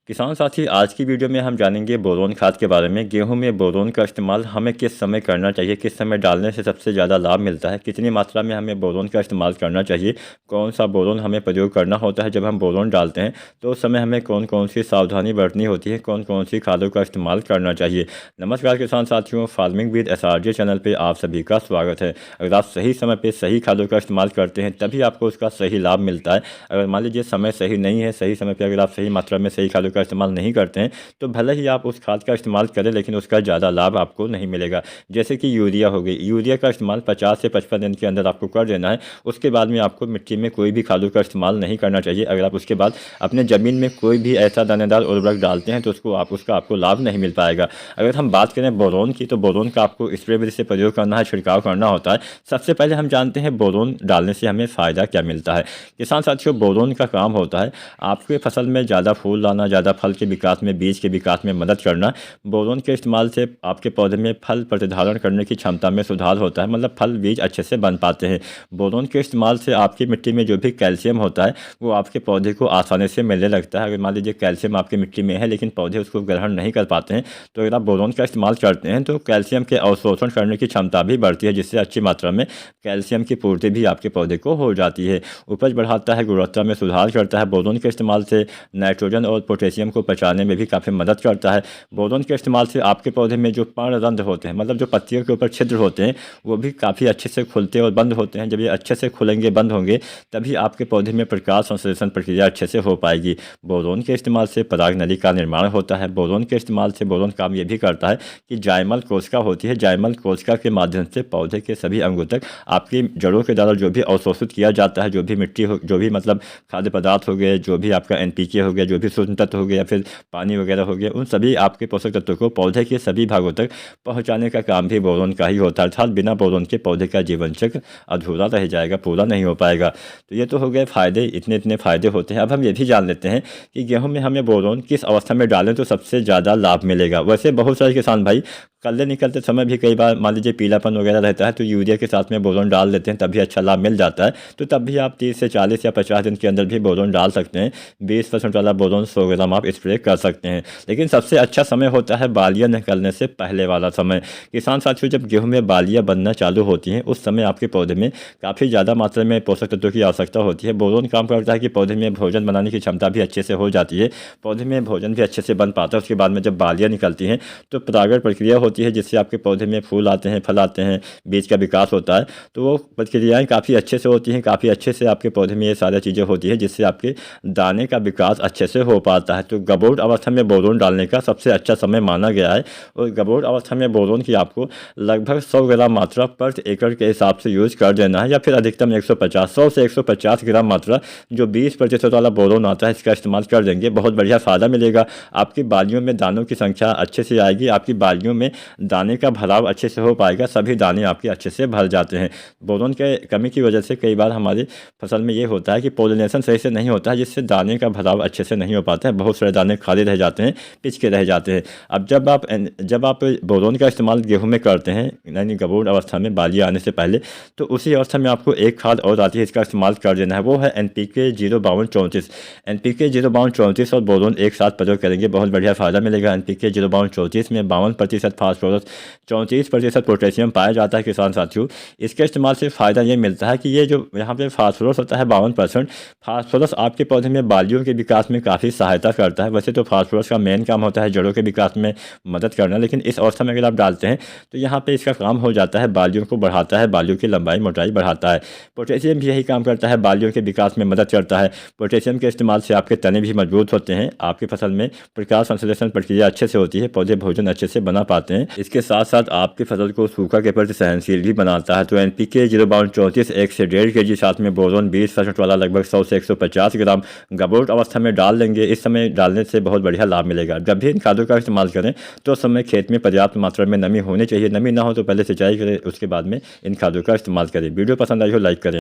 किसान साथी, आज की वीडियो में हम जानेंगे बोरोन खाद के बारे में। गेहूं में बोरोन का इस्तेमाल हमें किस समय करना चाहिए, किस समय डालने से सबसे ज़्यादा लाभ मिलता है, कितनी मात्रा में हमें बोरोन का इस्तेमाल करना चाहिए, कौन सा बोरोन हमें प्रयोग करना होता है जब हम बोरोन डालते हैं तो उस समय हमें कौन कौन सी सावधानी बरतनी होती है, कौन कौन सी खादों का इस्तेमाल करना चाहिए। नमस्कार किसान साथियों, फार्मिंग विद SRJ चैनल पर आप सभी का स्वागत है। अगर आप सही समय पर सही खादों का इस्तेमाल करते हैं तभी आपको उसका सही लाभ मिलता है। अगर मान लीजिए समय सही नहीं है, सही समय पर अगर आप सही मात्रा में सही खादों का इस्तेमाल नहीं करते हैं तो भले ही आप उस खाद का इस्तेमाल करें लेकिन उसका ज़्यादा लाभ आपको नहीं मिलेगा। जैसे कि यूरिया हो गई, यूरिया का इस्तेमाल 50 से 55 दिन के अंदर आपको कर देना है। उसके बाद में आपको मिट्टी में कोई भी खादों का इस्तेमाल नहीं करना चाहिए। अगर आप उसके बाद अपने ज़मीन में कोई भी ऐसा दानेदार उर्वरक डालते हैं तो उसका आपको लाभ नहीं मिल पाएगा। अगर हम बात करें बोरोन की, तो बोरोन का आपको स्प्रे विधि से प्रयोग करना है, छिड़काव करना होता है। सबसे पहले हम जानते हैं बोरोन डालने से हमें फ़ायदा क्या मिलता है। किसान साथियों, बोरोन का काम होता है आपके फसल में ज़्यादा फूल लाना, ज़्यादा फल के विकास में, बीज के विकास में मदद करना। बोरोन के इस्तेमाल से आपके पौधे में फल प्रतिधारण करने की क्षमता में सुधार होता है, मतलब फल बीज अच्छे से बन पाते हैं। बोरोन के इस्तेमाल से आपकी मिट्टी में जो भी कैल्शियम होता है वो आपके पौधे को आसानी से मिलने लगता है। अगर मान लीजिए कैल्शियम आपकी मिट्टी में है लेकिन पौधे उसको ग्रहण नहीं कर पाते हैं तो अगर आप बोरोन का इस्तेमाल करते हैं तो कैल्शियम के अवशोषण करने की क्षमता भी बढ़ती है, जिससे अच्छी मात्रा में कैल्शियम की पूर्ति भी आपके पौधे को हो जाती है। उपज बढ़ाता है, गुणवत्ता में सुधार करता है। बोरोन के इस्तेमाल से नाइट्रोजन और पोटेशियम को पचाने में भी काफ़ी मदद करता है। बोरोन के इस्तेमाल से आपके पौधे में जो पर्णरंध्र होते हैं, मतलब जो पत्तियों के ऊपर छिद्र होते हैं, वो भी काफ़ी अच्छे से खुलते और बंद होते हैं। जब ये अच्छे से खुलेंगे, बंद होंगे, तभी आपके पौधे में प्रकाश संश्लेषण प्रक्रिया अच्छे से हो पाएगी। बोरोन के इस्तेमाल से पराग नली का निर्माण होता है। बोरोन के इस्तेमाल से बोरोन काम ये भी करता है कि जायमल कोशिका होती है, जायमल कोशिका के माध्यम से पौधे के सभी अंगों तक आपकी जड़ों के द्वारा जो भी अवशोषित किया जाता है, जो भी मिट्टी हो, जो भी मतलब खाद्य पदार्थ हो गए, जो भी आपका NPK हो गया, जो भी सूक्ष्म तत्व हो गया, फिर पानी वगैरह हो गया, उन सभी आपके पोषक तत्वों को पौधे के सभी भागों तक पहुंचाने का काम भी बोरोन का ही होता है। अर्थात बिना बोरोन के पौधे का जीवन चक्र अधूरा रह जाएगा, पूरा नहीं हो पाएगा। तो ये तो हो गए फ़ायदे, इतने इतने फ़ायदे होते हैं। अब हम ये भी जान लेते हैं कि गेहूं में हमें बोरोन किस अवस्था में डालें तो सबसे ज़्यादा लाभ मिलेगा। वैसे बहुत सारे किसान भाई कल्ले निकलते समय भी कई बार मान लीजिए पीलापन वगैरह रहता है तो यूरिया के साथ में बोरोन डाल देते हैं, तभी अच्छा लाभ मिल जाता है। तो तब भी आप 30 से 40 या 50 दिन के अंदर भी बोरोन डाल सकते हैं। 20% वाला बोरोन 100 ग्राम आप स्प्रे कर सकते हैं। लेकिन सबसे अच्छा समय होता है बालियाँ निकलने से पहले वाला समय। किसान साथियों, जब गेहूं में बालियाँ बनना चालू होती हैं उस समय आपके पौधे में काफ़ी ज़्यादा मात्रा में पोषक तत्वों की आवश्यकता होती है। बोरोन काम करता है कि पौधे में भोजन बनाने की क्षमता भी अच्छे से हो जाती है, पौधे में भोजन भी अच्छे से बन पाता है। उसके बाद में जब बालियाँ निकलती हैं तो परागण प्रक्रिया होती है, जिससे आपके पौधे में फूल आते हैं, फल आते हैं, बीज का विकास होता है। तो वो प्रक्रियाएँ काफ़ी अच्छे से होती हैं, काफ़ी अच्छे से आपके पौधे में ये सारी चीज़ें होती है, जिससे आपके दाने का विकास अच्छे से हो पाता है। तो गबोट अवस्था में बोरोन डालने का सबसे अच्छा समय माना गया है। और गबोट अवस्था में बोरोन की आपको लगभग 100 ग्राम मात्रा प्रति एकड़ के हिसाब से यूज़ कर देना है, या फिर अधिकतम 100 से 150 ग्राम मात्रा जो 20% वाला बोरोन आता है इसका इस्तेमाल कर देंगे। बहुत बढ़िया फ़ायदा मिलेगा। आपकी बालियों में दानों की संख्या अच्छे से आएगी, आपकी बालियों में दाने का भराव अच्छे से हो पाएगा, सभी दाने आपके अच्छे से भर जाते हैं। बोरोन के कमी की वजह से कई बार हमारी फसल में ये होता है कि पोलिनेशन सही से नहीं होता है, जिससे दाने का भराव अच्छे से नहीं हो पाता है। बहुत सारे दाने खाली रह जाते हैं, पिच के रह जाते हैं। अब जब आप बोरोन का इस्तेमाल गेहूं में करते हैं, यानी गबोट अवस्था में बालियाँ आने से पहले, तो उसी अवस्था में आपको एक खाद और आती है, इसका इस्तेमाल कर देना है। वो है NPK 05234। NPK 05234 और बोरोन एक साथ प्रयोग करेंगे, बहुत बढ़िया फ़ायदा मिलेगा। NPK 05234 में 52% फास्फोरस, 34% पोटेशियम पाया जाता है। किसान साथियों, इसके इस्तेमाल से फ़ायदा ये मिलता है कि ये जो यहाँ पे फास्फोरस होता है 52%, फास्फोरस आपके पौधे में बालियों के विकास में काफ़ी सहायता करता है। वैसे तो फास्फोरस का मेन काम होता है जड़ों के विकास में मदद करना, लेकिन इस अवस्था में अगर आप डालते हैं तो यहाँ पे इसका काम हो जाता है, बालियों को बढ़ाता है, बालियों की लंबाई मोटाई बढ़ाता है। पोटेशियम भी यही काम करता है, बालियों के विकास में मदद करता है। पोटेशियम के इस्तेमाल से आपके तने भी मजबूत होते हैं, आपकी फसल में प्रकाश संश्लेषण प्रक्रिया अच्छे से होती है, पौधे भोजन अच्छे से बना पाते हैं। इसके साथ साथ आपकी फसल को सूखा के प्रति सहनशील भी बनाता है। तो NPK 05234 1 से 1.5 kg, साथ में बोरोन 20% वाला लगभग 100 से 150 ग्राम गबोट अवस्था में डाल देंगे। इस समय डालने से बहुत बढ़िया लाभ मिलेगा। जब भी इन खादों का इस्तेमाल करें तो समय खेत में पर्याप्त मात्रा में नमी होनी चाहिए। नमी ना हो तो पहले सिंचाई करें, उसके बाद में इन खादों का इस्तेमाल करें। वीडियो पसंद आई हो लाइक करें।